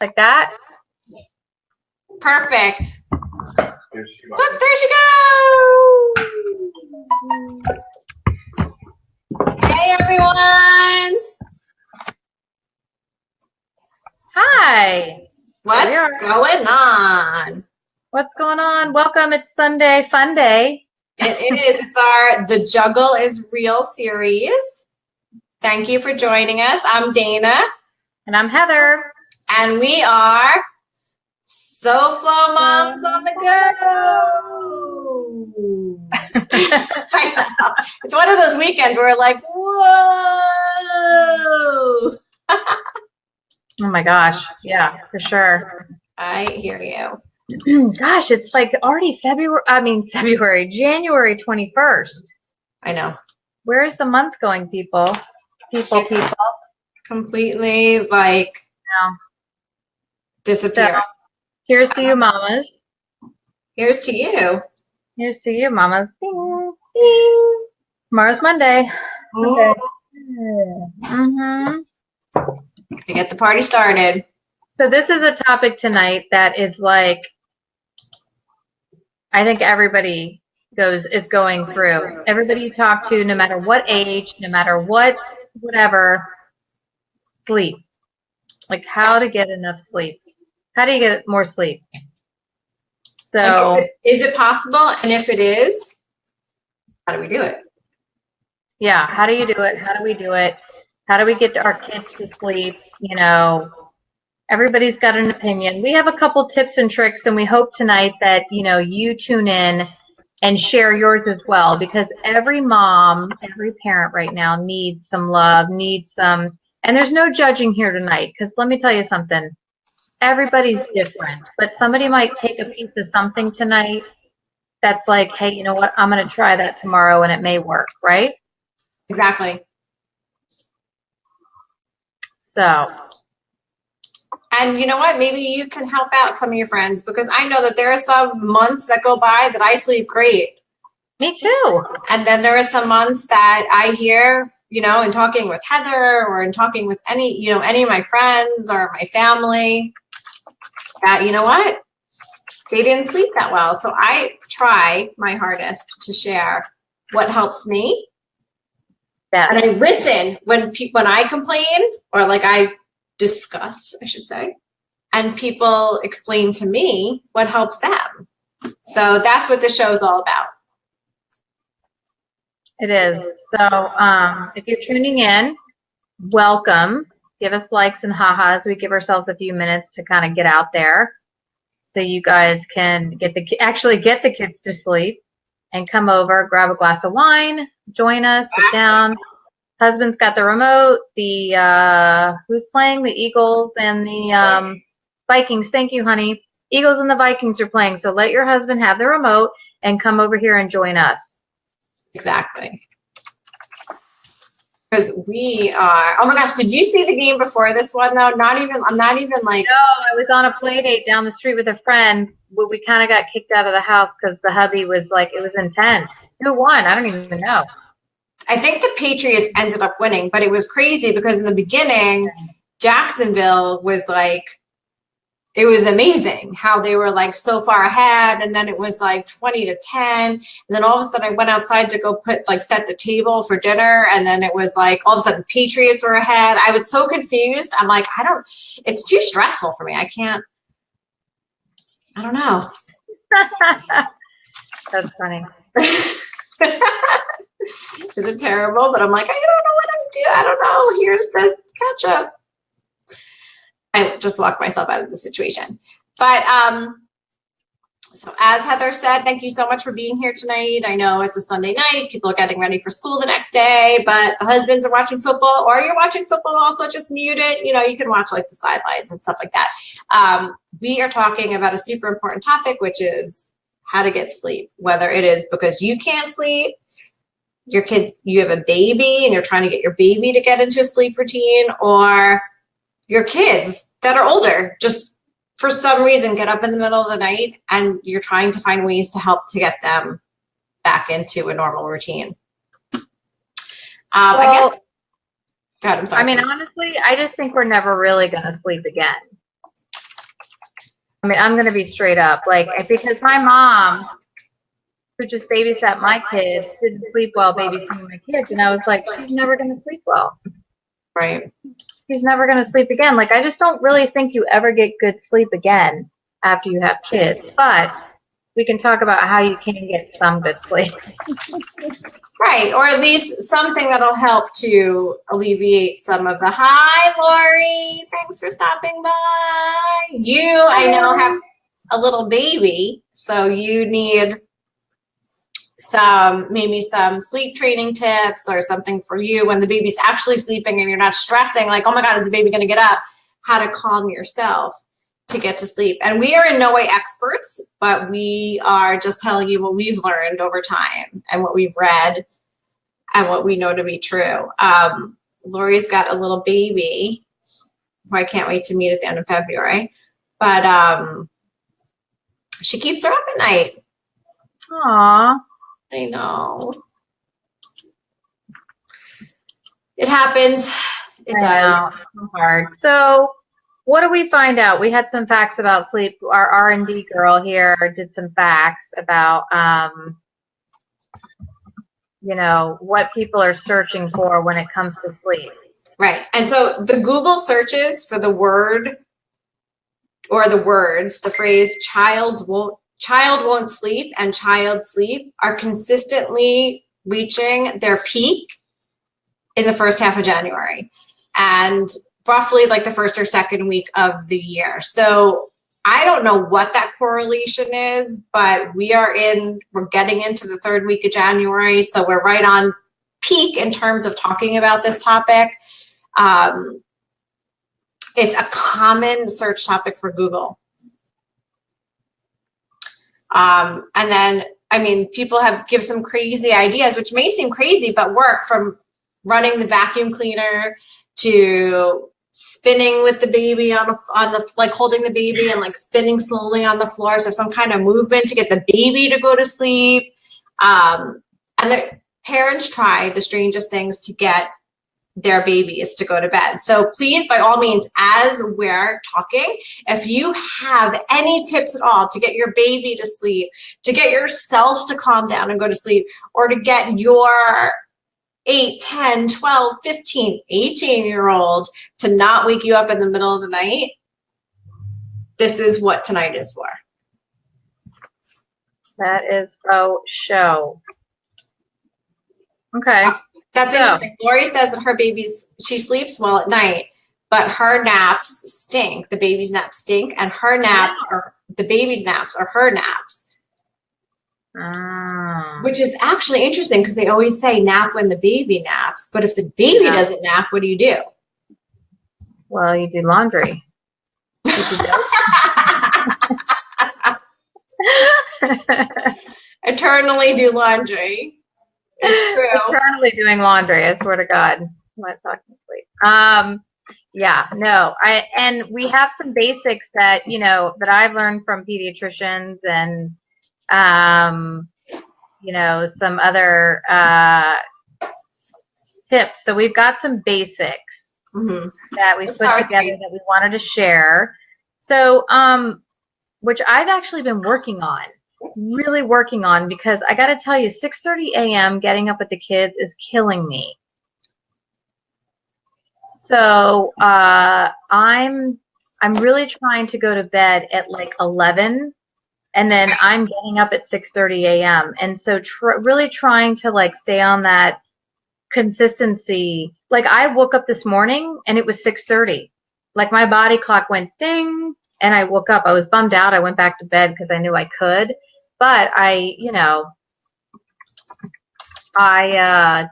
Like that? Perfect. There she goes. Whoops, there she goes. Hey, everyone. Hi. What's going on? What's going on? Welcome. It's Sunday Fun Day. It is. It's our The Juggle is Real series. Thank you for joining us. I'm Dana. And I'm Heather. And we are SoFlo Moms on the Go. I know. It's one of those weekends where we're like, whoa. Oh my gosh. Yeah, for sure. I hear you. Gosh, it's like already January 21st. I know. Where's the month going, people? People. Completely like disappear. So, here's to you, mamas. Here's to you. Here's to you, mamas. Ding, ding. Tomorrow's Monday. Okay. Mm-hmm. To get the party started. So this is a topic tonight that is like, I think everybody is going through. Everybody you talk to, no matter what age, no matter whatever, sleep. Like how to get enough sleep. How do you get more sleep? So Like, is it possible? And if it is, how do we do it? Yeah, how do you do it? How do we do it? How do we get our kids to sleep? You know, everybody's got an opinion. We have a couple tips and tricks, and we hope tonight that, you know, you tune in and share yours as well, because every mom, every parent right now needs some love, and there's no judging here tonight, because let me tell you something. Everybody's different, but somebody might take a piece of something tonight that's like, hey, you know what? I'm going to try that tomorrow, and it may work, right? Exactly. So. And you know what? Maybe you can help out some of your friends, because I know that there are some months that go by that I sleep great. Me too. And then there are some months that I hear, you know, in talking with Heather or in talking with any of my friends or my family, that, you know what? They didn't sleep that well. So I try my hardest to share what helps me. Yeah. And I listen when I complain, or like I discuss, I should say, and people explain to me what helps them. So that's what this show is all about. It is. So if you're tuning in, welcome. Give us likes and ha-has. We give ourselves a few minutes to kind of get out there so you guys can actually get the kids to sleep and come over, grab a glass of wine, join us, sit down. Husband's got the remote. Who's playing? The Eagles and the Vikings. Thank you, honey. Eagles and the Vikings are playing. So let your husband have the remote and come over here and join us. Exactly. Because we are, oh my gosh, did you see the game before this one though? I'm not even like. No, I was on a play date down the street with a friend. We kind of got kicked out of the house because the hubby was like, it was intense. Who won? I don't even know. I think the Patriots ended up winning, but it was crazy because in the beginning, Jacksonville was like, it was amazing how they were like so far ahead, and then it was like 20-10, and then all of a sudden I went outside to go set the table for dinner, and then it was like all of a sudden the Patriots were ahead. I was so confused. I'm like, it's too stressful for me. I don't know. That's funny. Is it terrible? But I'm like, I don't know what I'm doing. I don't know. Here's this ketchup. I just walked myself out of the situation. But so as Heather said, thank you so much for being here tonight. I know it's a Sunday night. People are getting ready for school the next day, but the husbands are watching football, or you're watching football also, just mute it. You know, you can watch like the sidelines and stuff like that. We are talking about a super important topic, which is how to get sleep, whether it is because you can't sleep, your kid, you have a baby and you're trying to get your baby to get into a sleep routine, or your kids that are older just for some reason get up in the middle of the night and you're trying to find ways to help to get them back into a normal routine. I guess. God, I'm sorry. I mean, honestly, I just think we're never really going to sleep again. I mean, I'm going to be straight up, like, because my mom, who just babysat my kids, didn't sleep well babysitting my kids, and I was like, she's never going to sleep well. Right. She's never going to sleep again. Like, I just don't really think you ever get good sleep again after you have kids, but we can talk about how you can get some good sleep. Right, or at least something that'll help to alleviate some of the, hi, Lori, thanks for stopping by. You, I know, have a little baby, so you need maybe some sleep training tips or something for you when the baby's actually sleeping and you're not stressing, like, oh my God, is the baby gonna get up? How to calm yourself to get to sleep. And we are in no way experts, but we are just telling you what we've learned over time and what we've read and what we know to be true. Lori's got a little baby who I can't wait to meet at the end of February, but she keeps her up at night. Aww. I know. It happens. It does. It's so hard. So what do we find out? We had some facts about sleep. Our R&D girl here did some facts about, you know, what people are searching for when it comes to sleep. Right. And so the Google searches for the word or the words, the phrase child won't sleep and child sleep are consistently reaching their peak in the first half of January and roughly like the first or second week of the year. So I don't know what that correlation is, but we're getting into the third week of January. So we're right on peak in terms of talking about this topic. It's a common search topic for Google. And then, I mean, people give some crazy ideas, which may seem crazy, but work, from running the vacuum cleaner to spinning with the baby on the like holding the baby and like spinning slowly on the floor. So some kind of movement to get the baby to go to sleep. And the parents try the strangest things to get their babies to go to bed. So please, by all means, as we're talking, if you have any tips at all to get your baby to sleep, to get yourself to calm down and go to sleep, or to get your 8, 10, 12, 15, 18-year-old to not wake you up in the middle of the night, this is what tonight is for. That is a show. Okay. That's interesting. Lori says that she sleeps well at night, but her naps stink. The baby's naps stink, and the baby's naps are her naps. Which is actually interesting because they always say nap when the baby naps, but if the baby doesn't nap, what do you do? Well, you do laundry. Eternally do laundry. It's true. Eternally doing laundry, I swear to God. I'm not talking sleep. Yeah, no. And we have some basics that, you know, that I've learned from pediatricians and you know, some other tips. So we've got some basics that we put together that we wanted to share. So, which I've actually been really working on, because I got to tell you, 6:30 a.m. getting up with the kids is killing me. So I'm really trying to go to bed at like 11. And then I'm getting up at 6:30 a.m. And so really trying to like stay on that consistency. Like I woke up this morning and it was 6:30. Like my body clock went ding and I woke up. I was bummed out. I went back to bed because I knew I could. But I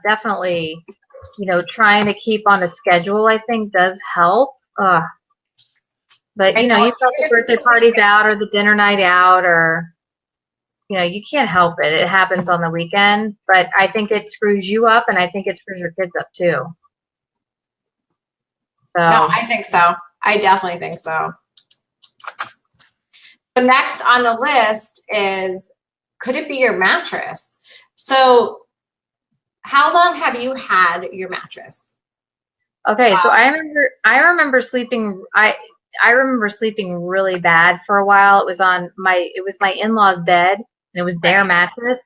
definitely, you know, trying to keep on a schedule, I think does help. But, you know, you've got the birthday parties out or the dinner night out, or, you know, you can't help it. It happens on the weekend. But I think it screws you up, and I think it screws your kids up, too. So. No, I think so. I definitely think so. The next on the list is, could it be your mattress? So how long have you had your mattress? Okay, so I remember sleeping, I remember sleeping really bad for a while. It was my in-laws' bed, and it was their mattress.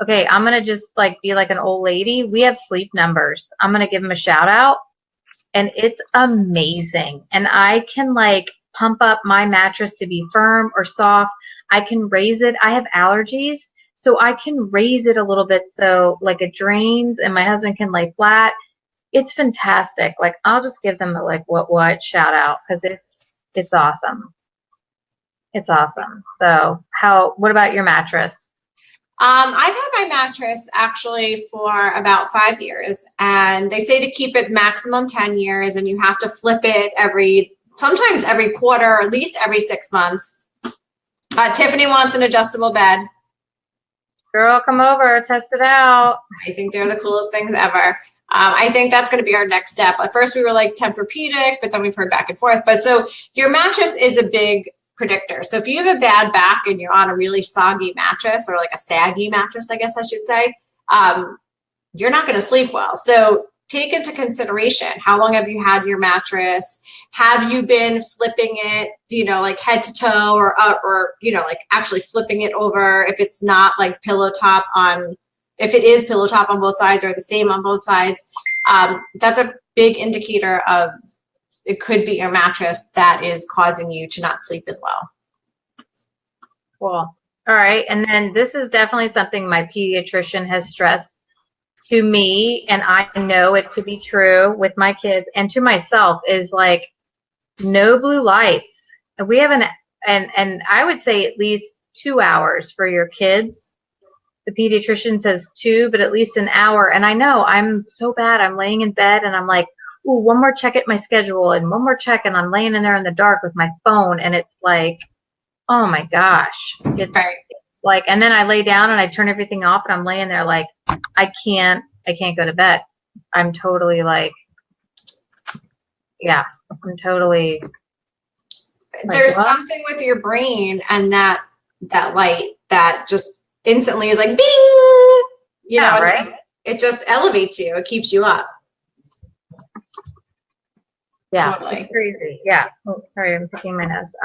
Okay, I'm gonna just like be like an old lady. We have sleep numbers. I'm gonna give them a shout out, and it's amazing. And I can like pump up my mattress to be firm or soft. I can raise it. I have allergies, so I can raise it a little bit so like it drains, and my husband can lay flat. It's fantastic. Like I'll just give them a like what shout out because it's awesome. It's awesome. So what about your mattress? I've had my mattress actually for about 5 years, and they say to keep it maximum 10 years, and you have to flip it sometimes every quarter, or at least every 6 months. Tiffany wants an adjustable bed. Girl, come over, test it out. I think they're the coolest things ever. I think that's going to be our next step. At first we were like Tempur-Pedic, but then we've heard back and forth. But so your mattress is a big predictor. So if you have a bad back and you're on a really soggy mattress, or like a saggy mattress, I guess I should say, you're not going to sleep well. So take into consideration, how long have you had your mattress? Have you been flipping it, like head to toe, or like actually flipping it over if it's not like pillow top on, if it is pillow top on both sides or the same on both sides. That's a big indicator of it could be your mattress that is causing you to not sleep as well. Cool. All right. And then this is definitely something my pediatrician has stressed to me, and I know it to be true with my kids and to myself, is like no blue lights. And we have and I would say at least 2 hours for your kids. The pediatrician says 2, but at least an hour. And I know I'm so bad. I'm laying in bed and I'm like, ooh, one more check at my schedule and one more check, and I'm laying in there in the dark with my phone, and it's like, oh my gosh. It's like, and then I lay down and I turn everything off, and I'm laying there like, I can't go to bed. I'm totally like, yeah, I'm totally. There's something with your brain and that light that just instantly is like, bing, know, right? It just elevates you. It keeps you up. Yeah, totally. It's crazy. Yeah. Oh, sorry, I'm picking my nose.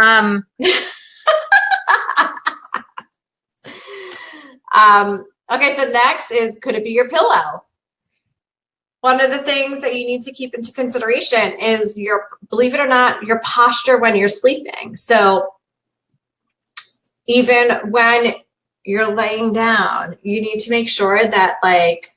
Okay, so next is, could it be your pillow? One of the things that you need to keep into consideration is believe it or not, your posture when you're sleeping. So even when you're laying down, you need to make sure that, like,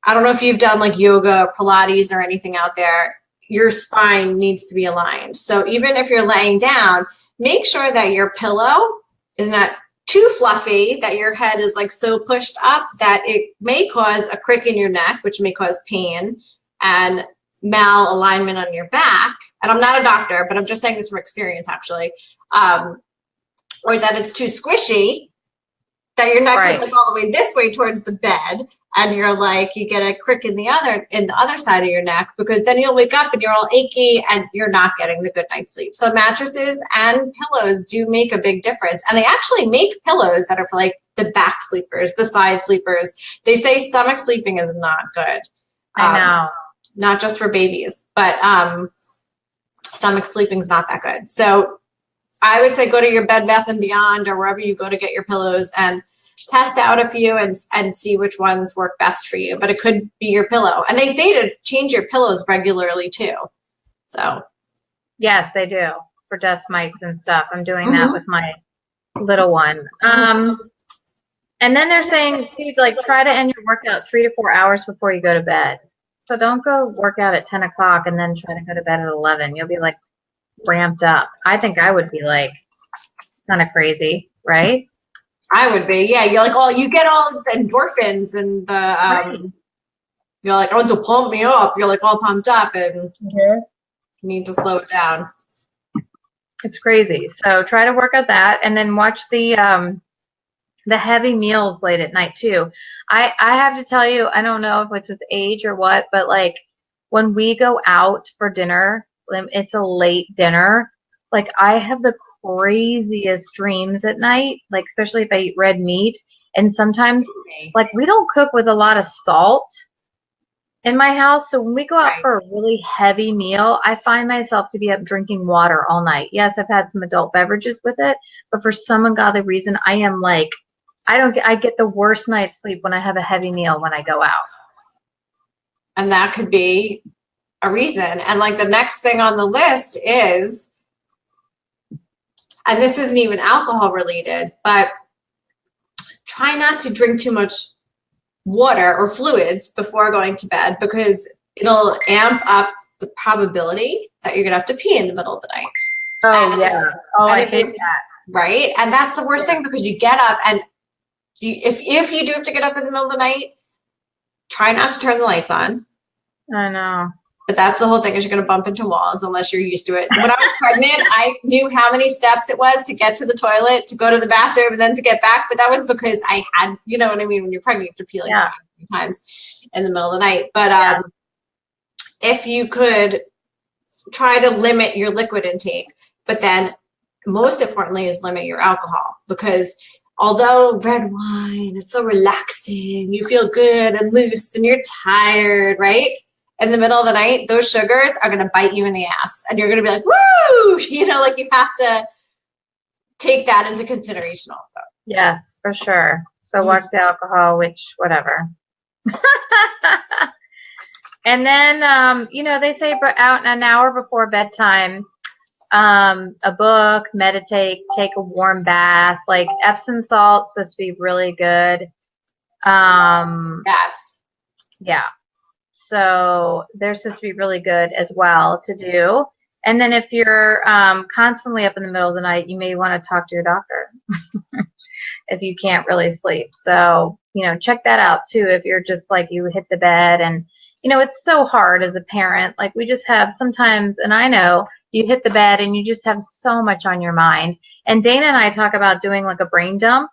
I don't know if you've done like yoga, Pilates, or anything out there, your spine needs to be aligned. So even if you're laying down, make sure that your pillow is not too fluffy, that your head is like so pushed up that it may cause a crick in your neck, which may cause pain and malalignment on your back. And I'm not a doctor, but I'm just saying this from experience, actually. Or that it's too squishy, that your neck is like all the way this way towards the bed, and you're like, you get a crick in the other side of your neck, because then you'll wake up and you're all achy and you're not getting the good night's sleep. So mattresses and pillows do make a big difference. And they actually make pillows that are for like the back sleepers, the side sleepers. They say stomach sleeping is not good. I know. Not just for babies, but stomach sleeping is not that good. So I would say go to your Bed Bath & Beyond or wherever you go to get your pillows and test out a few and see which ones work best for you. But it could be your pillow. And they say to change your pillows regularly too. So yes, they do, for dust mites and stuff. I'm doing that with my little one. And then they're saying too, like, try to end your workout 3 to 4 hours before you go to bed. So don't go work out at 10 o'clock and then try to go to bed at 11. You'll be like ramped up. I think I would be like kind of crazy, right? I would be, yeah. You're like, oh, you get all the endorphins and the you're like, oh, to pump me up. You're like all pumped up, and you need to slow it down. It's crazy. So try to work at that, and then watch the heavy meals late at night too. I have to tell you, I don't know if it's with age or what, but like when we go out for dinner, it's a late dinner. Like I have the craziest dreams at night, like especially if I eat red meat. And sometimes like we don't cook with a lot of salt. in my house. So when we go out Right. for a really heavy meal, I find myself to be up drinking water all night. Yes, I've had some adult beverages with it, but for some ungodly reason, I am like, I get the worst night's sleep when I have a heavy meal when I go out. And that could be a reason. And like the next thing on the list is, and this isn't even alcohol related, but try not to drink too much water or fluids before going to bed, because it'll amp up the probability that you're gonna have to pee in the middle of the night. Oh, yeah. Oh, I hate that. Right? And that's the worst thing, because you get up and if you do have to get up in the middle of the night, try not to turn the lights on. I know. But that's the whole thing, is you're going to bump into walls unless you're used to it. When I was pregnant, I knew how many steps it was to get to the toilet, to go to the bathroom, and then to get back. But that was because I had, you know what I mean? When you're pregnant, you have to pee like 5 times in the middle of the night. But if you could try to limit your liquid intake, but then most importantly is limit your alcohol, because although red wine, it's so relaxing, you feel good and loose and you're tired, right? In the middle of the night, those sugars are going to bite you in the ass, and you're going to be like, woo, you know, like you have to take that into consideration also. Yes, for sure. So watch the alcohol, which, whatever. And then, you know, they say out an hour before bedtime, a book, meditate, take a warm bath, like Epsom salt supposed to be really good. Yes. Yeah. So they're supposed to be really good as well to do. And then if you're constantly up in the middle of the night, you may want to talk to your doctor if you can't really sleep. So, you know, check that out too. If you're just like, you hit the bed and, you know, it's so hard as a parent. Like we just have sometimes, and I know you hit the bed and you just have so much on your mind. And Dana and I talk about doing like a brain dump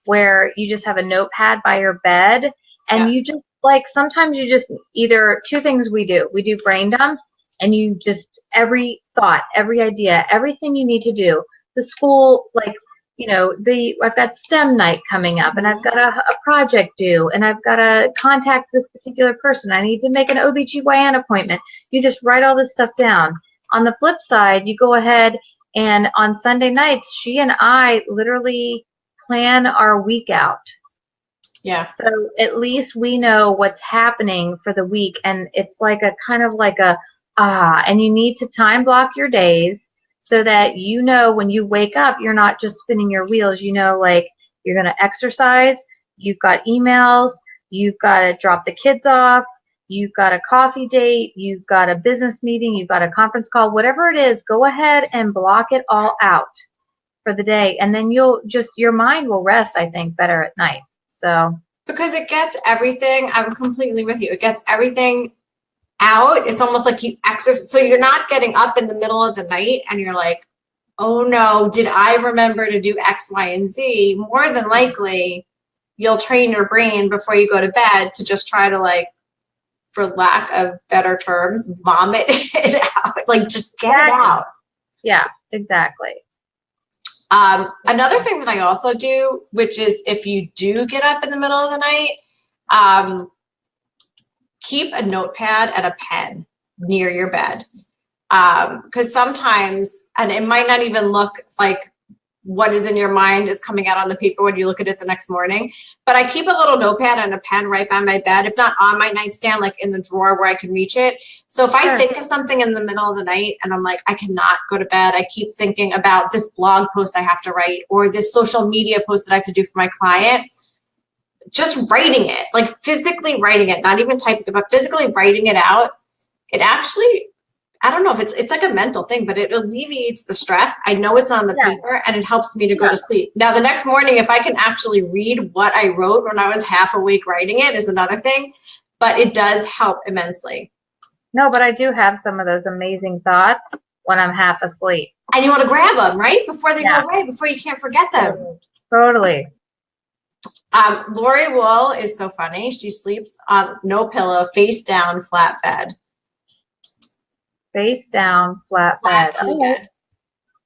where you just have a notepad by your bed and you just like, sometimes you just either two things we do brain dumps, and you just, every thought, every idea, everything you need to do, the school, like, you know, I've got STEM night coming up, and I've got a project due, and I've got to contact this particular person. I need to make an OBGYN appointment. You just write all this stuff down. On the flip side, you go ahead and on Sunday nights, she and I literally plan our week out. Yeah. So at least we know what's happening for the week, and it's like a kind of like a, and you need to time block your days so that you know when you wake up, you're not just spinning your wheels. You know, like you're going to exercise, you've got emails, you've got to drop the kids off, you've got a coffee date, you've got a business meeting, you've got a conference call, whatever it is, go ahead and block it all out for the day. And then you'll just, your mind will rest, I think, better at night. So. Because it gets everything, I'm completely with you. It gets everything out. It's almost like you exercise. So you're not getting up in the middle of the night and you're like, oh no, did I remember to do X, Y, and Z? More than likely, you'll train your brain before you go to bed to just try to, like, for lack of better terms, vomit it out. Like, just get it out. Yeah, exactly. Another thing that I also do, which is if you do get up in the middle of the night, keep a notepad and a pen near your bed. Because sometimes, and it might not even look like what is in your mind is coming out on the paper when you look at it the next morning. But I keep a little notepad and a pen right by my bed, if not on my nightstand, like in the drawer where I can reach it. So if I think of something in the middle of the night and I'm like, I cannot go to bed, I keep thinking about this blog post I have to write or this social media post that I have to do for my client, just writing it, like physically writing it, not even typing it, but physically writing it out, it actually, I don't know if it's like a mental thing, but it alleviates the stress. I know it's on the paper and it helps me to go to sleep. Now, the next morning, if I can actually read what I wrote when I was half awake writing it is another thing, but it does help immensely. No, but I do have some of those amazing thoughts when I'm half asleep. And you want to grab them, right? Before they go away, before you can't forget them. Totally. Lori Wool is so funny. She sleeps on no pillow, face down, flat bed. Face down, flat bed. Okay.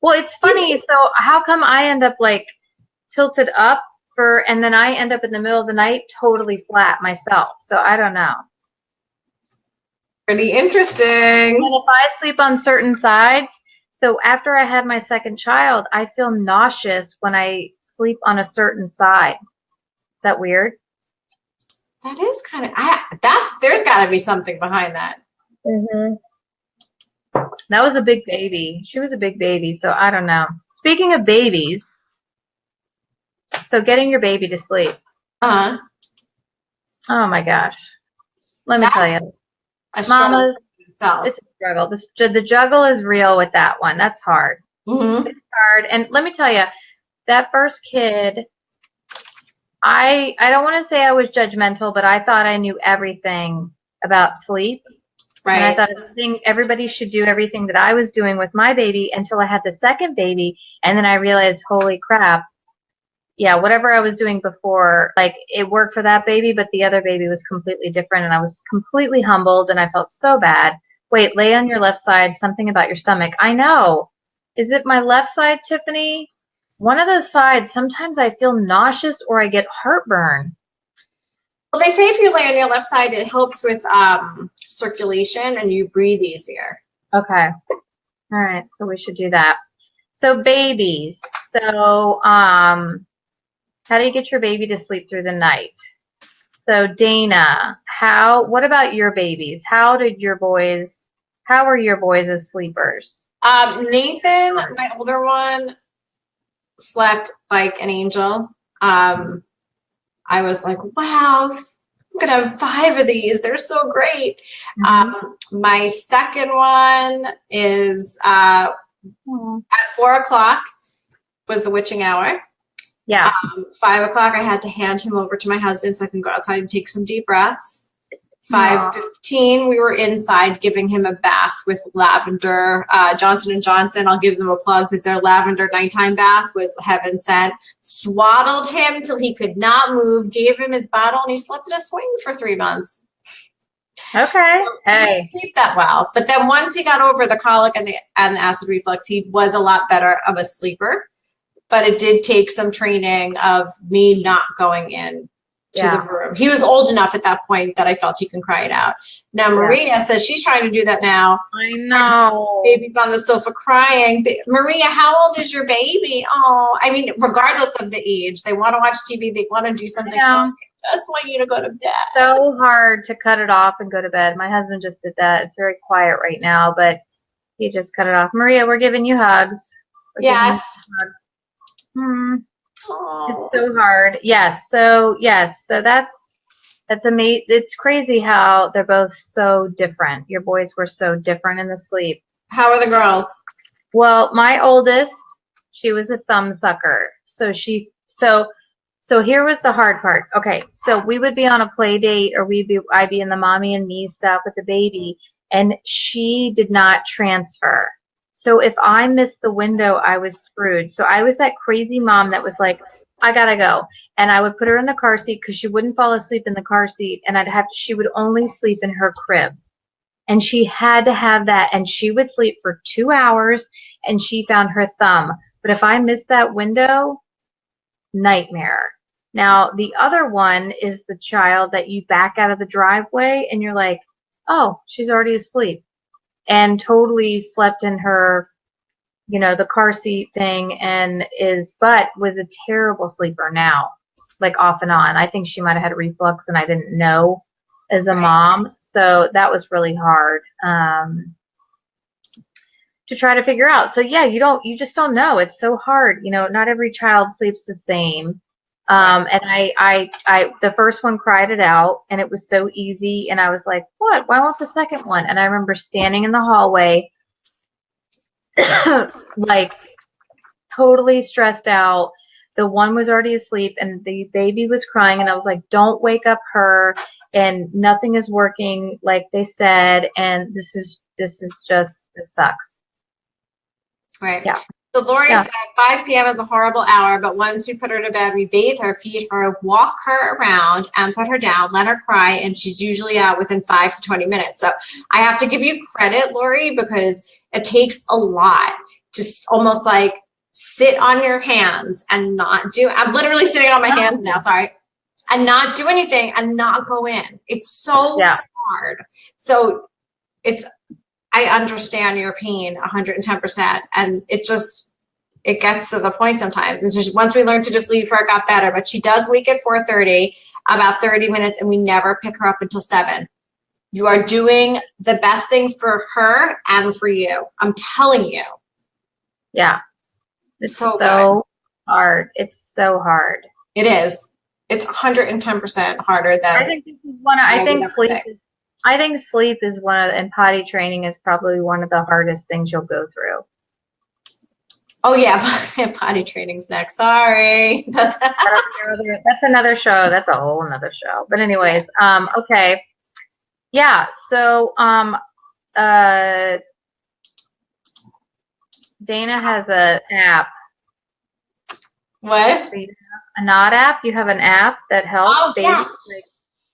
Well, it's funny. So how come I end up like tilted up and then I end up in the middle of the night totally flat myself? So I don't know. Pretty interesting. And if I sleep on certain sides, so after I had my second child, I feel nauseous when I sleep on a certain side. Is that weird? That is kind of there's got to be something behind that. Mm-hmm. That was a big baby. She was a big baby, so I don't know. Speaking of babies, so getting your baby to sleep. Uh-huh. Oh my gosh. Let me tell you. A struggle Mama, it's a struggle. The juggle is real with that one. That's hard. Mm-hmm. It's hard. And let me tell you, that first kid, I don't want to say I was judgmental, but I thought I knew everything about sleep. Right. And I thought everybody should do everything that I was doing with my baby until I had the second baby. And then I realized, holy crap, yeah, whatever I was doing before, like it worked for that baby, but the other baby was completely different. And I was completely humbled and I felt so bad. Wait, lay on your left side, something about your stomach. I know. Is it my left side, Tiffany? One of those sides, sometimes I feel nauseous or I get heartburn. Well, they say if you lay on your left side, it helps with circulation and you breathe easier. Okay. All right. So we should do that. So babies. So how do you get your baby to sleep through the night? So Dana, what about your babies? How are your boys as sleepers? Nathan, my older one, slept like an angel. I was like, wow, I'm going to have 5 of these. They're so great. Mm-hmm. My second one is at 4 o'clock was the witching hour. Yeah. 5 o'clock, I had to hand him over to my husband so I can go outside and take some deep breaths. 5:15, we were inside giving him a bath with lavender. Johnson & Johnson, I'll give them a plug because their lavender nighttime bath was heaven sent. Swaddled him till he could not move, gave him his bottle, and he slept in a swing for 3 months. Okay. So he didn't sleep that well. But then once he got over the colic and the acid reflux, he was a lot better of a sleeper. But it did take some training of me not going in to the room. He was old enough at that point that I felt he can cry it out. Now Maria says she's trying to do that now. I know. Baby's on the sofa crying. Maria, how old is your baby? Oh, I mean, regardless of the age, they want to watch TV. They want to do something. I just want you to go to bed. So hard to cut it off and go to bed. My husband just did that. It's very quiet right now, but he just cut it off. Maria, we're giving you hugs. Yes. It's so hard. Yes. So that's amazing. It's crazy how they're both so different. Your boys were so different in the sleep. How are the girls? Well, my oldest, she was a thumb sucker. So here was the hard part. Okay, so we would be on a play date, or I'd be in the mommy and me stuff with the baby, and she did not transfer. So if I missed the window, I was screwed. So I was that crazy mom that was like, I gotta go. And I would put her in the car seat because she wouldn't fall asleep in the car seat, and she would only sleep in her crib. And she had to have that, and she would sleep for 2 hours, and she found her thumb. But if I missed that window, nightmare. Now, the other one is the child that you back out of the driveway, and you're like, oh, she's already asleep. And totally slept in her, the car seat thing, but was a terrible sleeper now, like off and on. I think she might have had reflux and I didn't know as a mom. So that was really hard to try to figure out. So yeah, you just don't know. It's so hard. Not every child sleeps the same. And I the first one cried it out, and it was so easy, and I was like, what? Why won't the second one? And I remember standing in the hallway, like totally stressed out. The one was already asleep, and the baby was crying, and I was like, don't wake up her, and nothing is working like they said, and this sucks. Right. Yeah. So Lori said 5 p.m. is a horrible hour, but once we put her to bed, we bathe her, feed her, walk her around, and put her down, let her cry, and she's usually out within 5 to 20 minutes. So I have to give you credit, Lori, because it takes a lot to almost like sit on your hands and not do. I'm literally sitting on my hands now, sorry, and not do anything and not go in. It's so hard. So I understand your pain 110%. And it gets to the point sometimes. It's just once we learn to just leave her, it got better. But she does wake at 4:30, about 30 minutes, and we never pick her up until 7. You are doing the best thing for her and for you. I'm telling you. Yeah. It's so hard. It's so hard. It is. It's 110% harder than I think this is I think sleep is and potty training is probably one of the hardest things you'll go through. Oh yeah, potty training's next. Sorry. That's another show. That's a whole another show. But anyways, okay. Yeah, so Dana has an app. What? A Nod app? You have an app that helps babies? Yes.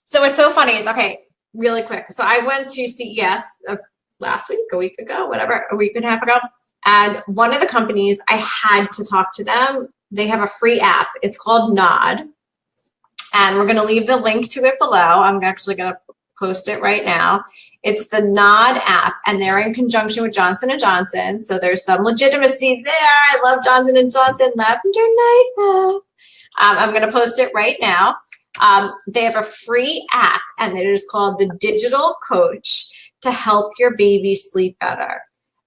So what's so funny is, okay, really quick. So I went to CES last week, a week ago, whatever, a week and a half ago. And one of the companies, I had to talk to them. They have a free app. It's called Nod. And we're going to leave the link to it below. I'm actually going to post it right now. It's the Nod app, and they're in conjunction with Johnson & Johnson. So there's some legitimacy there. I love Johnson & Johnson Lavender Night Bath. I'm going to post it right now. They have a free app, and it is called the Digital Coach to help your baby sleep better.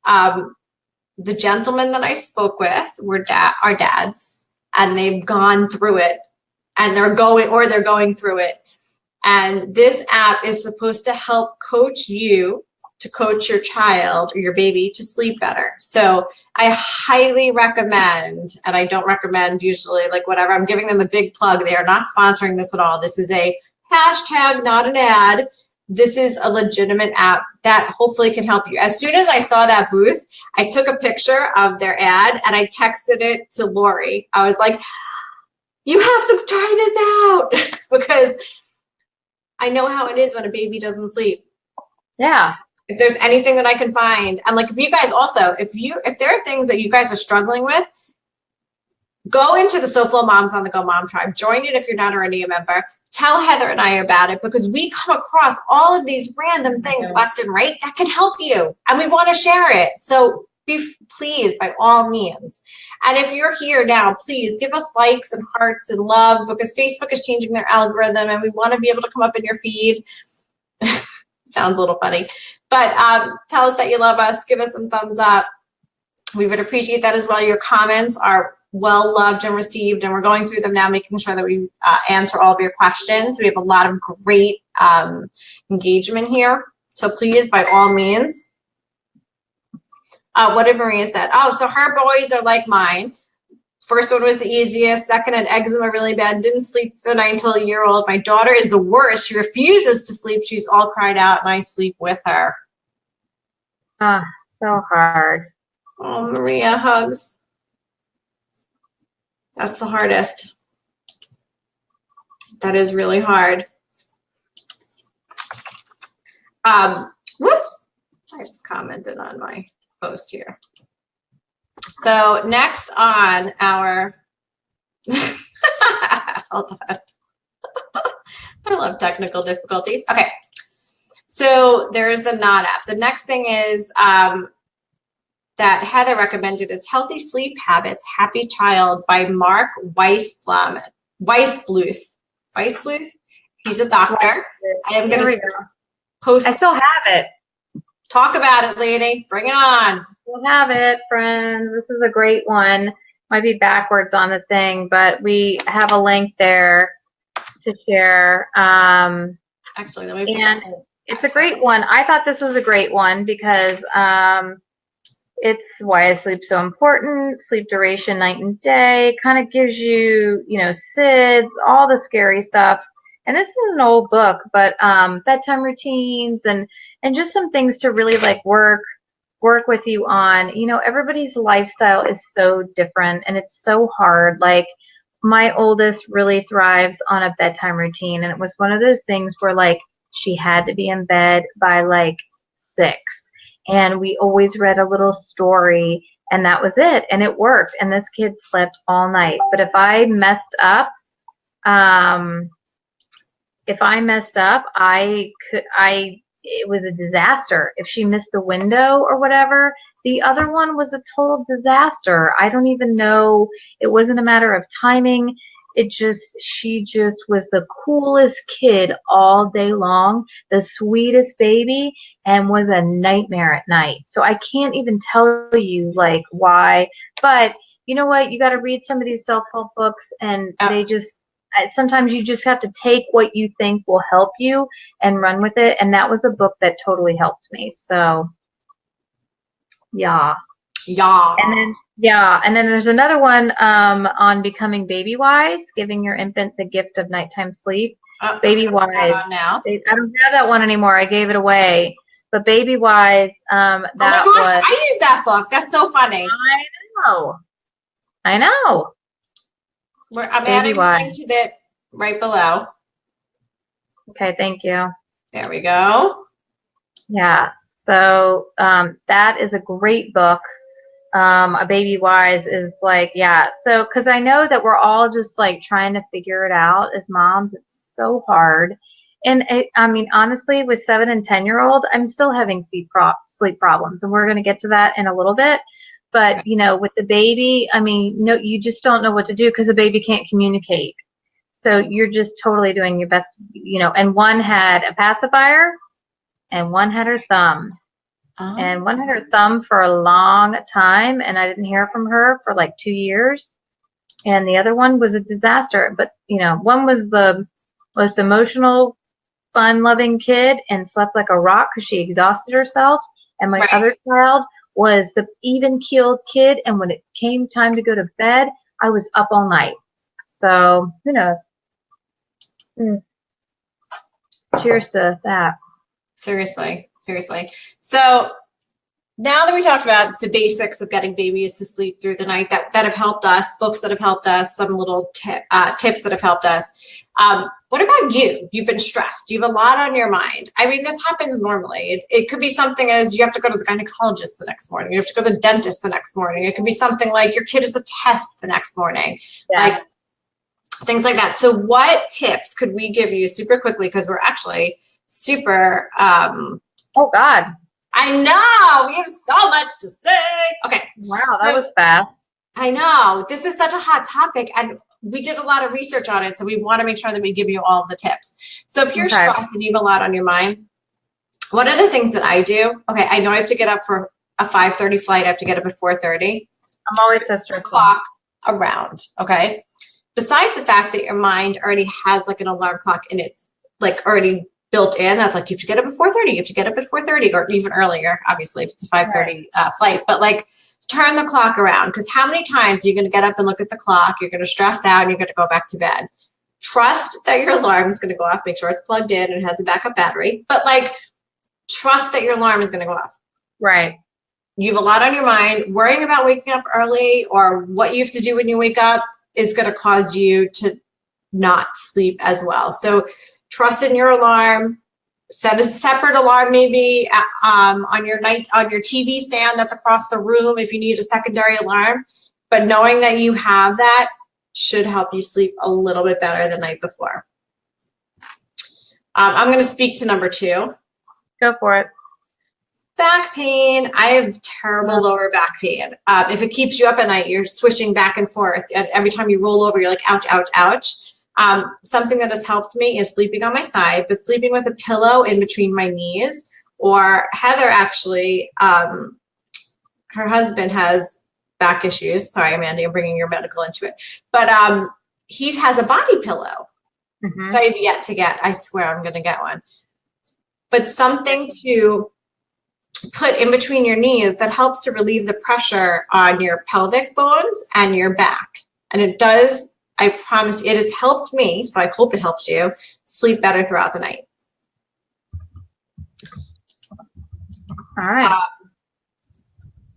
The gentlemen that I spoke with are dads, and they've gone through it, and they're going through it. And this app is supposed to help coach you to coach your child or your baby to sleep better. So I highly recommend, and I don't recommend usually like whatever, I'm giving them a big plug. They are not sponsoring this at all. This is a hashtag, not an ad. This is a legitimate app that hopefully can help you. As soon as I saw that booth, I took a picture of their ad and I texted it to Lori. I was like, you have to try this out because I know how it is when a baby doesn't sleep. Yeah. If there's anything that I can find, and like if you guys also, if there are things that you guys are struggling with, go into the SoFlo Moms on the Go Mom Tribe. Join it if you're not already a member. Tell Heather and I about it because we come across all of these random things left and right that can help you, and we want to share it. So please, by all means. And if you're here now, please give us likes and hearts and love because Facebook is changing their algorithm and we want to be able to come up in your feed. Sounds a little funny. But tell us that you love us. Give us some thumbs up. We would appreciate that as well. Your comments are well loved and received, and we're going through them now, making sure that we answer all of your questions. We have a lot of great engagement here. So please, by all means. What did Maria said? Oh, so her boys are like mine. First one was the easiest. Second had eczema really bad. Didn't sleep the night until a year old. My daughter is the worst. She refuses to sleep. She's all cried out, and I sleep with her. So hard. Oh, Maria, hugs. That's the hardest. That is really hard. Whoops. I just commented on my post here. So next on our, hold on. I love technical difficulties. Okay. So there's the Nod app. The next thing is that Heather recommended is Healthy Sleep Habits, Happy Child by Mark Weisbluth. Weisbluth? He's a doctor. I am going to post. I still have it. Talk about it, lady. Bring it on. We'll have it, friends. This is a great one. Might be backwards on the thing, but we have a link there to share. Actually, let me. And it's a great one. I thought this was a great one because it's why is sleep so important, sleep duration, night and day, kind of gives you, SIDS, all the scary stuff. And this is an old book, but bedtime routines and just some things to really like work with you on. Everybody's lifestyle is so different and it's so hard. Like my oldest really thrives on a bedtime routine, and it was one of those things where like she had to be in bed by like 6, and we always read a little story, and that was it, and it worked, and this kid slept all night. But if I messed up, I it was a disaster. If she missed the window or whatever, the other one was a total disaster. I don't even know. It wasn't a matter of timing. She just was the coolest kid all day long, the sweetest baby, and was a nightmare at night. So I can't even tell you like why, but you know what? You got to read some of these self-help books, and they just sometimes you just have to take what you think will help you and run with it. And that was a book that totally helped me. So, yeah. Yeah. And then there's another one on becoming baby wise, giving your infant the gift of nighttime sleep. Baby wise. Now. I don't have that one anymore. I gave it away. But baby wise, oh my gosh, I use that book. That's so funny. I know. I'm adding the link to that right below. Okay, thank you. There we go. Yeah. So that is a great book. A Baby Wise is like, yeah. So, because I know that we're all just like trying to figure it out as moms. It's so hard. And I mean, honestly, with 7 and 10-year-old, I'm still having sleep problems, and we're going to get to that in a little bit. But you know, with the baby, I mean, no, you just don't know what to do because the baby can't communicate. So you're just totally doing your best, you know. And one had a pacifier, and one had her thumb. And one had her thumb for a long time, and I didn't hear from her for like 2 years. And the other one was a disaster. But, you know, one was the most emotional, fun-loving kid and slept like a rock because she exhausted herself. And my other child was the even-keeled kid, and when it came time to go to bed, I was up all night. So, who knows? Cheers to that. Seriously. So now that we talked about the basics of getting babies to sleep through the night that have helped us, books that have helped us, some little tips that have helped us. What about you? You've been stressed. You have a lot on your mind. I mean, this happens normally. It could be something as you have to go to the gynecologist the next morning. You have to go to the dentist the next morning. It could be something like your kid has a test the next morning. Like things like that. So what tips could we give you super quickly? Because we're actually super oh God. I know. We have so much to say. Okay. Wow, that was fast. I know. This is such a hot topic, and we did a lot of research on it, so we want to make sure that we give you all of the tips. So if you're stressed and you have a lot on your mind, what are the things that I do? Okay, I know I have to get up for a 5:30 flight. I have to get up at 4:30. I'm always so stressed. Clock around, okay? Besides the fact that your mind already has like an alarm clock and it's like already built in, that's like you have to get up at 4:30, you have to get up at 4:30 or even earlier, obviously if it's a 5:30 flight, but like turn the clock around, because how many times are you going to get up and look at the clock, you're going to stress out and you're going to go back to bed. Trust that your alarm is going to go off, make sure it's plugged in and has a backup battery, but like trust that your alarm is going to go off. Right. You have a lot on your mind. Worrying about waking up early or what you have to do when you wake up is going to cause you to not sleep as well. So trust in your alarm. Set a separate alarm maybe on your TV stand that's across the room if you need a secondary alarm. But knowing that you have that should help you sleep a little bit better the night before. I'm going to speak to number 2. Go for it. Back pain. I have terrible lower back pain. If it keeps you up at night, you're switching back and forth. And every time you roll over, you're like, ouch, ouch, ouch. Something that has helped me is sleeping on my side, but sleeping with a pillow in between my knees. Or Heather actually, her husband has back issues. Sorry, Amanda, I'm bringing your medical into it. But he has a body pillow. Mm-hmm. I've yet to get. I swear I'm going to get one. But something to put in between your knees that helps to relieve the pressure on your pelvic bones and your back. And it does. I promise it has helped me, so I hope it helps you sleep better throughout the night. All right.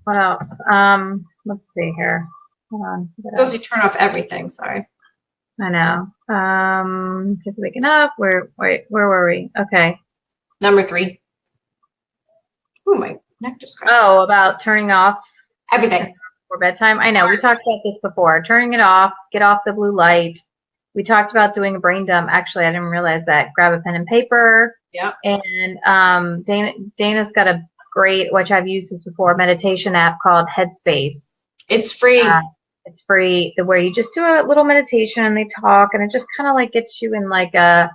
What else? Let's see here. Hold on. Supposed to turn off everything. Sorry. I know. Kids waking up. Where were we? Okay. Number 3. Oh, my neck just cracked. Oh, about turning off everything for bedtime. I know we talked about this before. Turning it off. Get off the blue light. We talked about doing a brain dump. Actually, I didn't realize that. Grab a pen and paper. Yep. And Dana's got a great, which I've used this before, meditation app called Headspace. It's free. It's free, where you just do a little meditation and they talk, and it just kind of like gets you in like a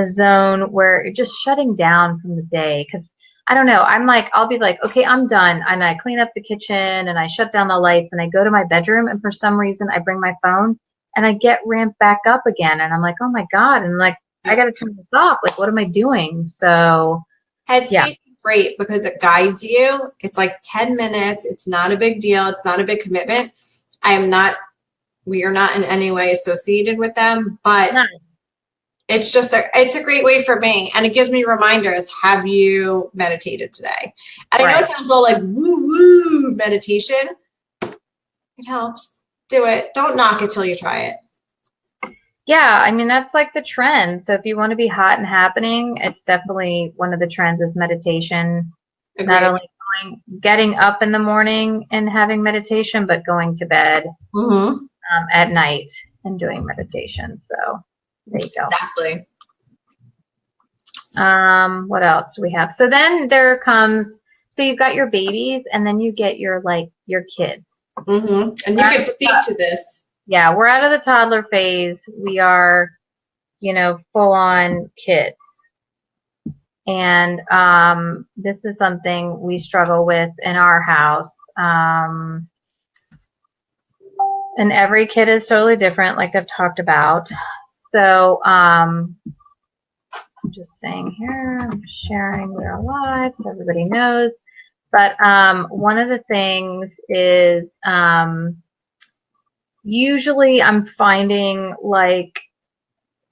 zone where you're just shutting down from the day. Because I don't know, I'll be like, okay, I'm done, and I clean up the kitchen and I shut down the lights and I go to my bedroom, and for some reason I bring my phone and I get ramped back up again, and I'm like, oh my god, and like I got to turn this off. Like, what am I doing? So Headspace yeah, is great because it guides you. It's like 10 minutes. It's not a big deal. It's not a big commitment. We are not in any way associated with them, but no. it's a great way for me. And it gives me reminders. Have you meditated today? And I know it sounds all like woo woo meditation. It helps. Do it. Don't knock it till you try it. Yeah, I mean, that's like the trend. So if you want to be hot and happening, it's definitely one of the trends is meditation. Agreed. Not only getting up in the morning and having meditation, but going to bed at night and doing meditation. So there you go. Exactly. What else do we have? So then there comes, so you've got your babies, and then you get your kids. And you can speak to this. Yeah, we're out of the toddler phase. We are, full on kids. And this is something we struggle with in our house. And every kid is totally different, like I've talked about. So I'm just saying here, I'm sharing we are live so everybody knows. But one of the things is usually I'm finding like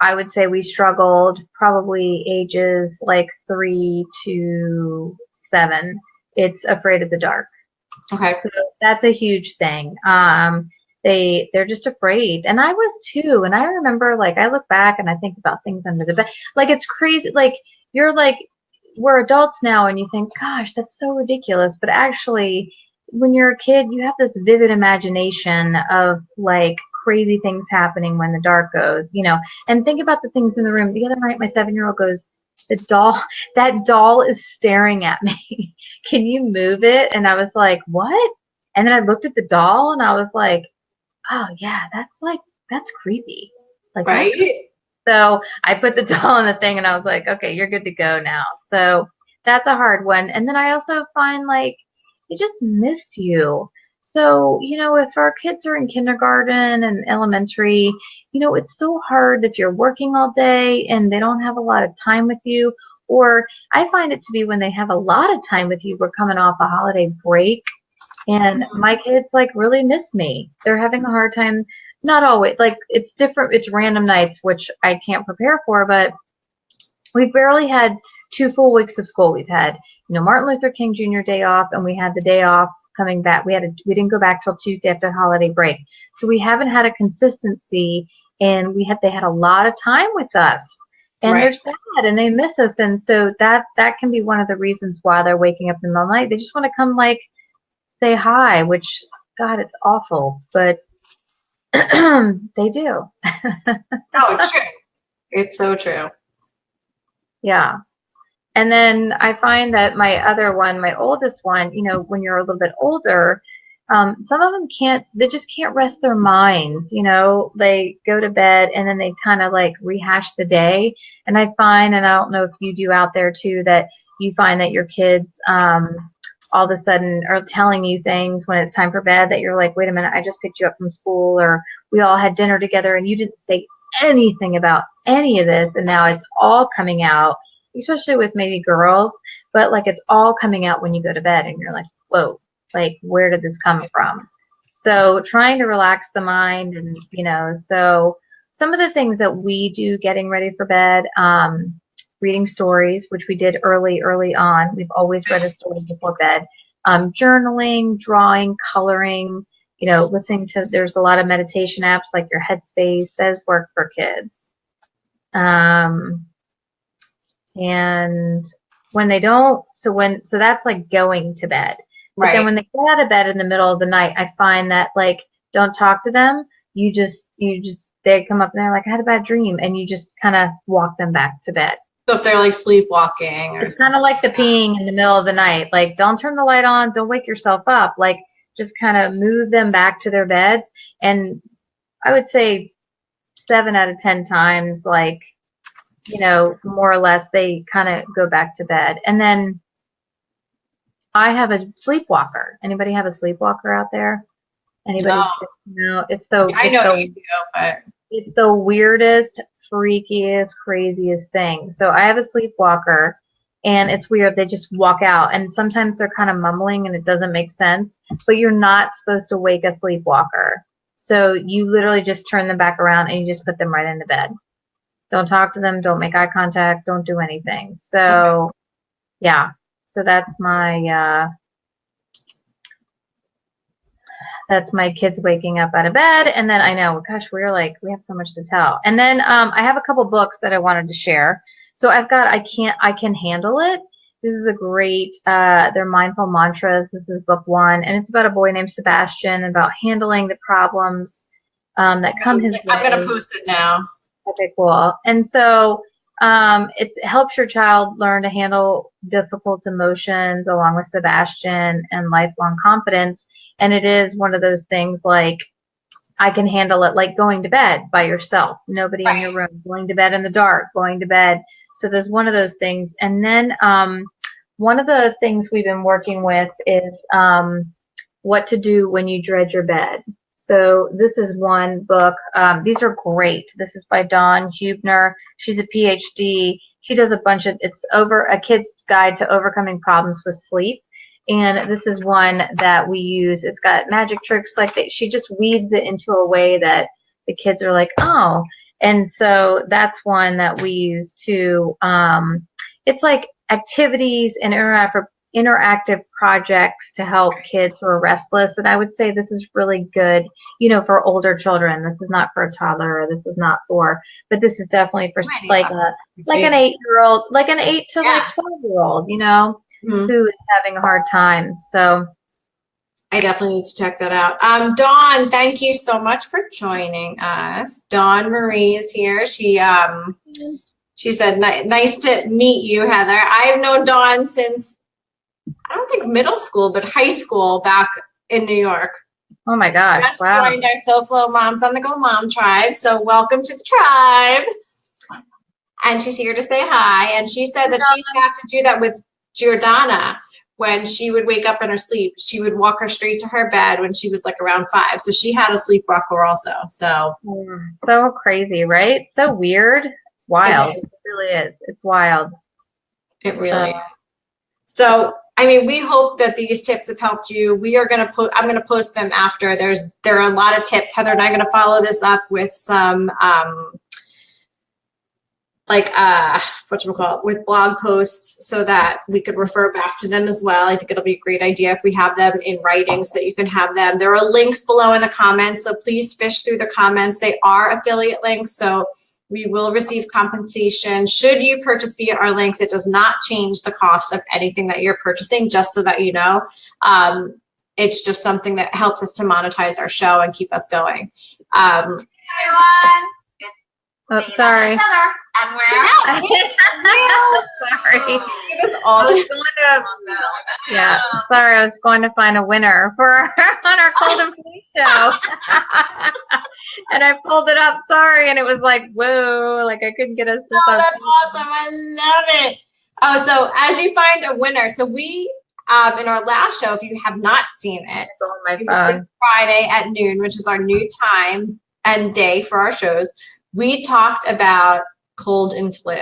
I would say we struggled probably ages like 3 to 7. It's afraid of the dark. Okay. So that's a huge thing. They're just afraid. And I was too. And I remember like I look back and I think about things under the bed. Like it's crazy. Like you're like, we're adults now and you think, gosh, that's so ridiculous. But actually, when you're a kid, you have this vivid imagination of like crazy things happening when the dark goes, and think about the things in the room. The other night, my 7-year-old goes, that doll is staring at me. Can you move it? And I was like, what? And then I looked at the doll and I was like, oh yeah, that's creepy. Like, right. So I put the doll in the thing and I was like, okay, you're good to go now. So that's a hard one. And then I also find like, they just miss you. So, if our kids are in kindergarten and elementary, it's so hard if you're working all day and they don't have a lot of time with you. Or I find it to be when they have a lot of time with you, we're coming off a holiday break and my kids like really miss me. They're having a hard time. Not always, like it's different. It's random nights, which I can't prepare for, but we've barely had 2 full weeks of school. We've had, Martin Luther King Jr. day off, and we had the day off coming back. We didn't go back till Tuesday after holiday break. So we haven't had a consistency, and they had a lot of time with us. And they're sad and they miss us. And so that can be one of the reasons why they're waking up in the night. They just want to come like say hi, which God, it's awful, but they do. Oh, it's true. It's so true. Yeah. And then I find that my oldest one, when you're a little bit older, some of them they just can't rest their minds. They go to bed and then they kind of like rehash the day. And I find, and I don't know if you do out there too, that you find that your kids, all of a sudden are telling you things when it's time for bed that you're like, wait a minute, I just picked you up from school, or we all had dinner together and you didn't say anything about any of this. And now it's all coming out, especially with maybe girls, but like it's all coming out when you go to bed and you're like, whoa, like where did this come from? So trying to relax the mind and, so some of the things that we do getting ready for bed, reading stories, which we did early on. We've always read a story before bed. Journaling, drawing, coloring, listening to, there's a lot of meditation apps like your Headspace, does work for kids. And when they don't, so that's like going to bed. But then when they get out of bed in the middle of the night, I find that like, don't talk to them. They come up and they're like, I had a bad dream. And you just kind of walk them back to bed. So if they're like sleepwalking or It's kind of like the peeing in the middle of the night. Like, don't turn the light on. Don't wake yourself up. Like, just kind of move them back to their beds. And I would say 7 out of 10 times, like, more or less, they kind of go back to bed. And then I have a sleepwalker. Anybody have a sleepwalker out there? Anybody's, no. it's I know you do, but it's the weirdest, freakiest, craziest thing. So I have a sleepwalker, and it's weird. They just walk out, and sometimes they're kind of mumbling, and it doesn't make sense. But you're not supposed to wake a sleepwalker. So you literally just turn them back around, and you just put them right into bed. Don't talk to them. Don't make eye contact. Don't do anything. So, yeah. So that's my kids waking up out of bed. And then I know, gosh, we have so much to tell. And then I have a couple books that I wanted to share. So I've got I Can Handle It. This is a great, they're mindful mantras. This is book 1. And it's about a boy named Sebastian, about handling the problems that come his way. I'm going to post it now. Okay, cool. And so it helps your child learn to handle difficult emotions along with Sebastian and lifelong confidence. And it is one of those things like, I can handle it, like going to bed by yourself, nobody in your room, going to bed in the dark, going to bed. So there's one of those things. And then one of the things we've been working with is what to do when you dread your bed. So this is one book. These are great. This is by Dawn Hubner. She's a PhD. She does a bunch of, it's over a kid's guide to overcoming problems with sleep. And this is one that we use. It's got magic tricks like that. She just weaves it into a way that the kids are like, oh. And so that's one that we use too. It's like activities and interactive projects to help kids who are restless. And I would say this is really good, for older children. This is not for a toddler, or this is not for, but this is definitely for like an 8-year-old, like an 8 to like 12-year-old, who is having a hard time. So I definitely need to check that out. Dawn, thank you so much for joining us. Dawn Marie is here. She said, nice to meet you, Heather. I've known Dawn since, I don't think middle school, but high school back in New York. Oh my gosh. Just joined our SoFlo Moms on the Go Mom tribe. So welcome to the tribe. And she's here to say hi. And she said that she had to do that with Giordana. When she would wake up in her sleep, she would walk her straight to her bed when she was like around 5. So she had a sleepwalker also. So crazy, right? So weird. It's wild. It really is. It's wild. It really is. So, I mean, we hope that these tips have helped you. We are going to I'm going to post them after. There are a lot of tips. Heather and I are going to follow this up with some with blog posts so that we could refer back to them as well. I think it'll be a great idea if we have them in writing so that you can have them. There are links below in the comments, so please fish through the comments. They are affiliate links, so we will receive compensation. Should you purchase via our links, it does not change the cost of anything that you're purchasing, just so that you know. It's just something that helps us to monetize our show and keep us going. Hey everyone. Oh, sorry. And we're sorry. Sorry, I was going to find a winner for on our Cold and Fleece show. And I pulled it up, sorry, and it was like, whoa, like I couldn't get us. Oh, that's awesome. I love it. Oh, so as you find a winner, so we in our last show, if you have not seen it, on my phone. Friday at noon, which is our new time and day for our shows, we talked about cold and flu.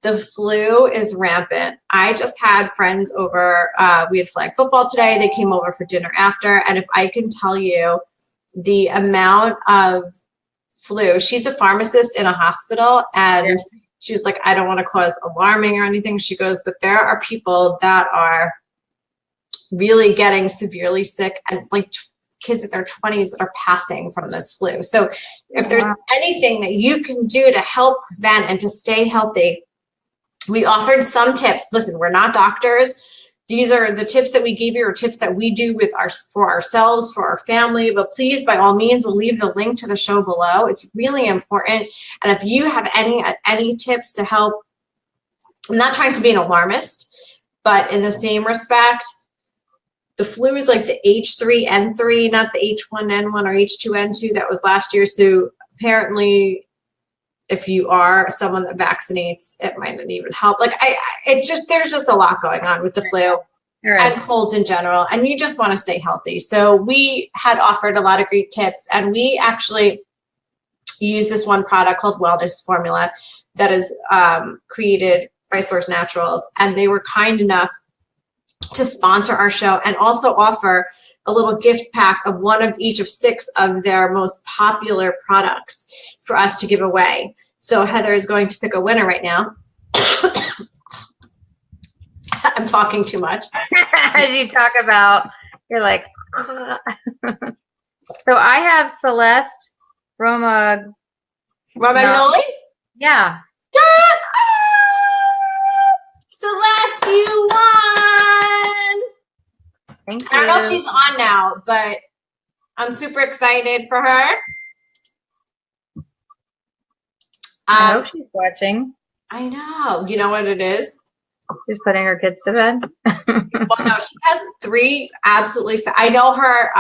The flu is rampant. I just had friends over. We had flag football today. They came over for dinner after. And if I can tell you the amount of flu, she's a pharmacist in a hospital. And she's like, I don't want to cause alarming or anything. She goes, but there are people that are really getting severely sick and like kids in their 20s that are passing from this flu. So if there's anything that you can do to help prevent and to stay healthy, we offered some tips. Listen, we're not doctors. These are the tips that we gave you, or tips that we do for ourselves, for our family. But please, by all means, we'll leave the link to the show below. It's really important. And if you have any tips to help I'm not trying to be an alarmist, but in the same respect, the flu is like the H3N3, not the H1N1 or H2N2 that was last year. So apparently, if you are someone that vaccinates, it might not even help. Like there's just a lot going on with the flu and colds in general, and you just want to stay healthy. So we had offered a lot of great tips, and we actually use this one product called Wellness Formula that is created by Source Naturals, and they were kind enough to sponsor our show and also offer a little gift pack of one of each of 6 of their most popular products for us to give away. So Heather is going to pick a winner right now. I'm talking too much. As you talk about, you're like, so I have Celeste Romagnoli? Yeah. Celeste, you won! Thank you. I don't know if she's on now, but I'm super excited for her. I hope she's watching. I know. You know what it is? She's putting her kids to bed. Well, no, she has 3 absolutely. I know her.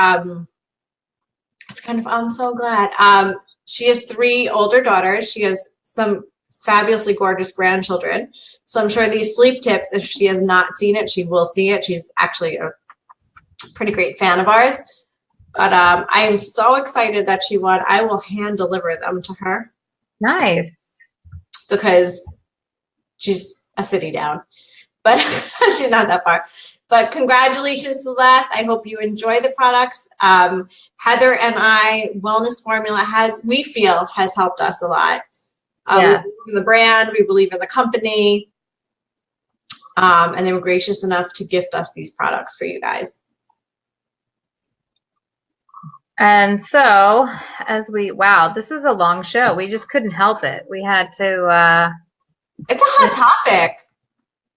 It's kind of. I'm so glad. She has 3 older daughters. She has some fabulously gorgeous grandchildren. So I'm sure these sleep tips, if she has not seen it, she will see it. She's actually a pretty great fan of ours. But I am so excited that she won. I will hand deliver them to her. Nice. Because she's a city down. But she's not that far. But congratulations, Celeste. I hope you enjoy the products. Heather and I, Wellness Formula we feel has helped us a lot. We believe in the brand, we believe in the company. And they were gracious enough to gift us these products for you guys. And so, wow, this is a long show. We just couldn't help it. We had to. It's a hot topic.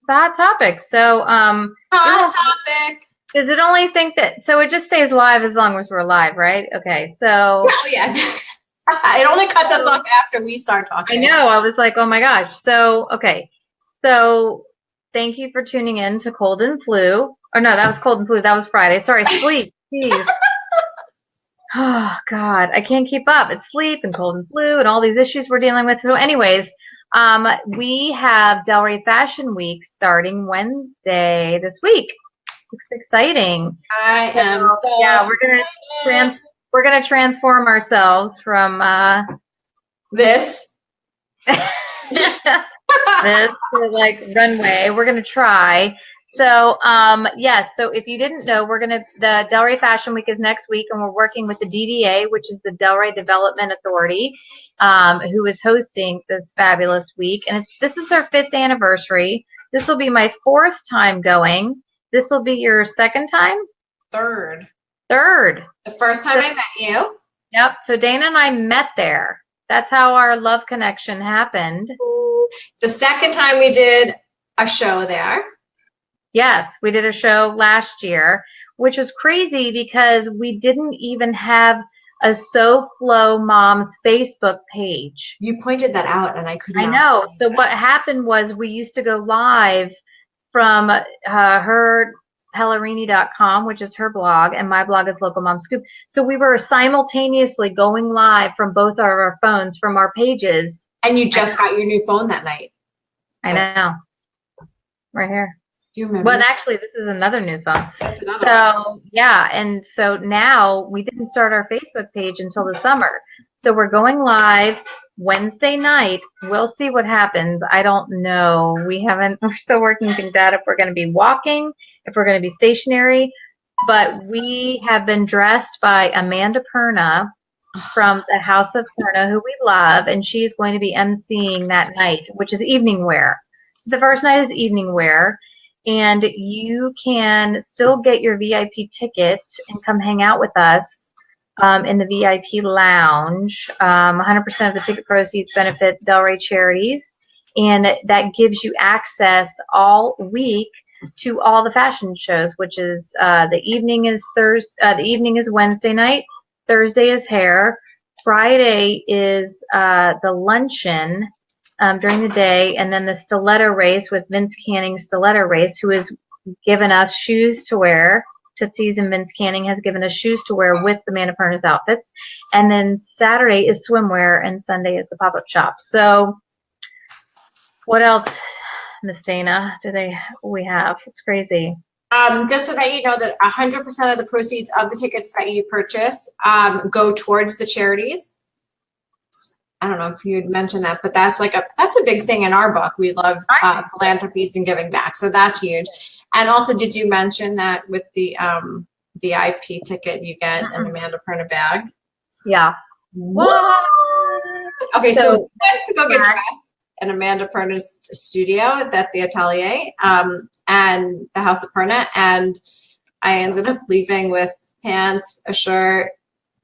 It's a hot topic. So, hot topic. Does it only think that? So it just stays live as long as we're live, right? Okay. So. Oh yeah. It only cuts us off after we start talking. I know. I was like, oh my gosh. So okay. So thank you for tuning in to Cold and Flu. Oh no, that was Cold and Flu. That was Friday. Sorry, sleep. Jeez. Oh God, I can't keep up. It's sleep and cold and flu and all these issues we're dealing with. So anyways, we have Delray Fashion Week starting Wednesday this week. Looks exciting. I am so yeah, we're gonna transform ourselves from this this to like runway. We're gonna try. So, yes, so if you didn't know, the Delray Fashion Week is next week, and we're working with the DDA, which is the Delray Development Authority, who is hosting this fabulous week. And this is their 5th anniversary. This will be my 4th time going. This will be your 2nd time? Third. The first time I met you. Yep. So Dana and I met there. That's how our love connection happened. The 2nd time we did a show there. Yes, we did a show last year, which was crazy because we didn't even have a SoFlo Moms Facebook page. You pointed that out, and I couldn't. I know. So what happened was we used to go live from her Pellerini.com, which is her blog, and my blog is Local Mom Scoop. So we were simultaneously going live from both of our phones from our pages. And you just got your new phone that night. I know. Right here. You remember? Well, actually, this is another new phone. That's another one. Yeah, and so now we didn't start our Facebook page until the summer. So we're going live Wednesday night. We'll see what happens. I don't know. We're still working things out if we're going to be walking, if we're going to be stationary. But we have been dressed by Amanda Perna from the House of Perna, who we love, and she's going to be emceeing that night, which is evening wear. So the first night is evening wear. And you can still get your VIP ticket and come hang out with us in the VIP lounge. 100% of the ticket proceeds benefit Delray charities, and that gives you access all week to all the fashion shows. Which is the evening is Wednesday night, Thursday is hair, Friday is the luncheon. during the day, and then the stiletto race with Vince Canning's stiletto race, who has given us shoes to wear. Tootsie's and Vince Canning has given us shoes to wear with the Mannapernas outfits. And then Saturday is swimwear, and Sunday is the pop-up shop. So what else, Miss Dana, we have? It's crazy. Just so that you know that 100% of the proceeds of the tickets that you purchase go towards the charities. I don't know if you'd mentioned that, but that's a big thing in our book. We love philanthropies and giving back, so that's huge. And also, did you mention that with the VIP ticket, you get an Amanda Perna bag? Yeah. What? Okay, so let's go get dressed in Amanda Perna's studio at the Atelier and the House of Perna, and I ended up leaving with pants, a shirt,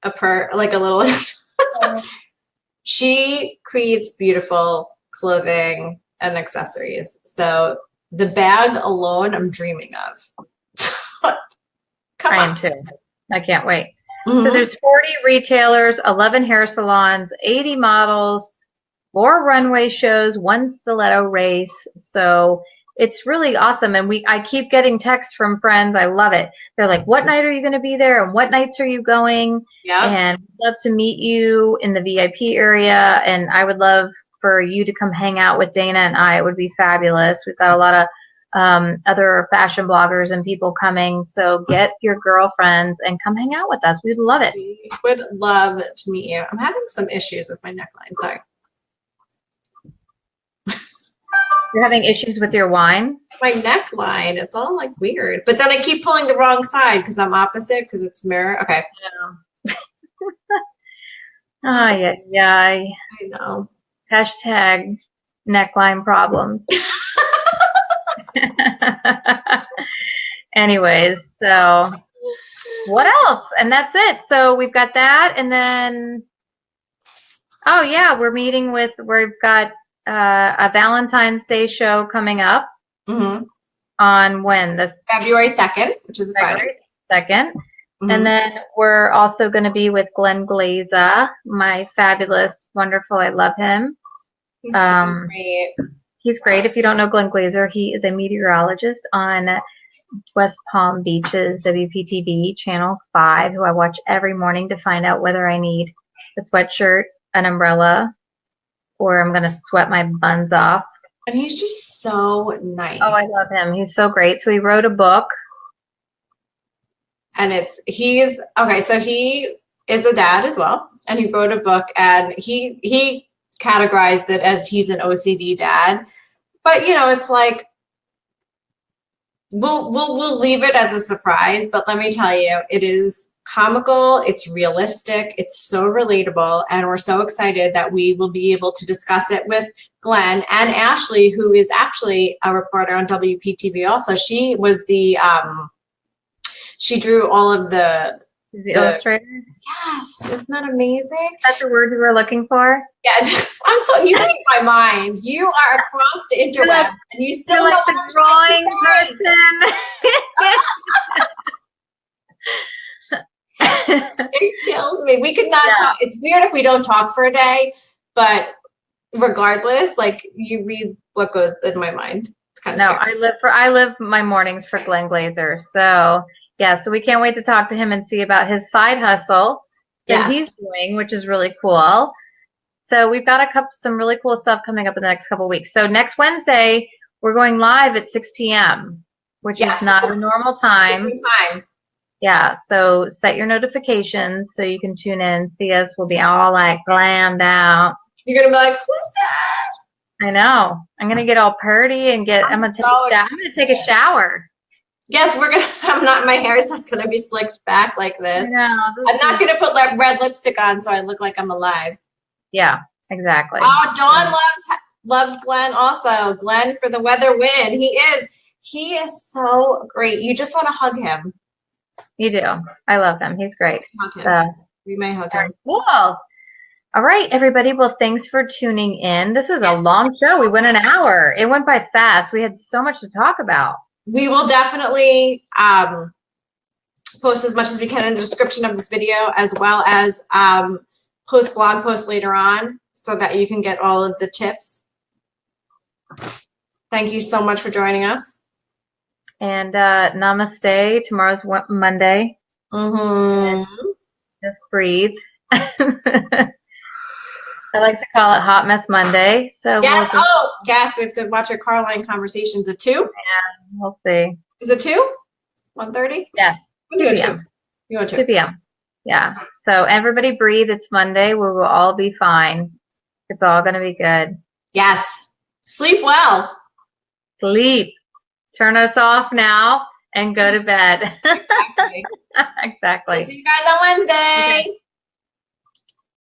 like a little. She creates beautiful clothing and accessories. So the bag alone, I'm dreaming of. Come on. I am too. I can't wait. So there's 40 retailers, 11 hair salons, 80 models, 4 runway shows, 1 stiletto race. So it's really awesome. And I keep getting texts from friends. I love it. They're like, what night are you going to be there? And what nights are you going? Yeah. And I'd love to meet you in the VIP area. And I would love for you to come hang out with Dana and I. It would be fabulous. We've got a lot of other fashion bloggers and people coming. So get your girlfriends and come hang out with us. We'd love it. We would love to meet you. I'm having some issues with my neckline. Sorry. You're having issues with your wine? My neckline, it's all like weird. But then I keep pulling the wrong side because I'm opposite because it's mirror. Okay. Yeah. I know. Hashtag neckline problems. Anyways, so what else? And that's it. So we've got that. And then, oh yeah, we've got a Valentine's Day show coming up on when? The February 2nd, which is Friday. February 2nd. And then we're also going to be with Glenn Glazer, my fabulous, wonderful, I love him. He's so great. He's great. If you don't know Glenn Glazer, he is a meteorologist on West Palm Beach's WPTV Channel 5, who I watch every morning to find out whether I need a sweatshirt, an umbrella, or I'm going to sweat my buns off. And he's just so nice. Oh, I love him. He's so great. So he wrote a book. And he's okay. So he is a dad as well. And he wrote a book and he categorized it as he's an OCD dad. But, you know, it's like, we'll leave it as a surprise. But let me tell you, it is comical, it's realistic, it's so relatable, and we're so excited that we will be able to discuss it with Glenn and Ashley, who is actually a reporter on WPTV also. She was she drew all of the illustrator. Yes, isn't that amazing? That's the word you were looking for? Yeah, you read my mind. You are across the interweb, and you still know like the drawing person. It kills me. We could not talk. It's weird if we don't talk for a day, but regardless, like you read what goes in my mind. It's kind of scary. I live my mornings for Glenn Glazer. So yeah, so we can't wait to talk to him and see about his side hustle that he's doing, which is really cool. So we've got some really cool stuff coming up in the next couple of weeks. So next Wednesday, we're going live at 6 p.m., which is not a normal time. Yeah, so set your notifications so you can tune in and see us. We'll be all like glammed out. You're gonna be like, "Who's that?" I know. I'm gonna get all purdy and I'm gonna take a shower. Yes, my hair is not gonna be slicked back like this. No, I'm not gonna put red lipstick on so I look like I'm alive. Yeah, exactly. Oh, Dawn loves Glenn also. Glenn for the weather win. He is so great. You just want to hug him. You do. I love him. He's great. We may hug him. Cool. All right, everybody. Well, thanks for tuning in. This was a long show. We went an hour. It went by fast. We had so much to talk about. We will definitely post as much as we can in the description of this video, as well as post blog posts later on so that you can get all of the tips Thank you so much for joining us. And namaste. Tomorrow's Monday. Mm-hmm. Just breathe. I like to call it Hot Mess Monday. So Yes. Oh, yes. We have to watch our car line conversations at 2. Yeah, we'll see. Is it 2? 1:30? Yeah. When do you 2 go p.m. 2? You go 2. 2 p.m. Yeah. So everybody breathe. It's Monday. We will all be fine. It's all going to be good. Yes. Sleep well. Sleep. Turn us off now and go to bed. Exactly. Exactly. See you guys on Wednesday. Okay.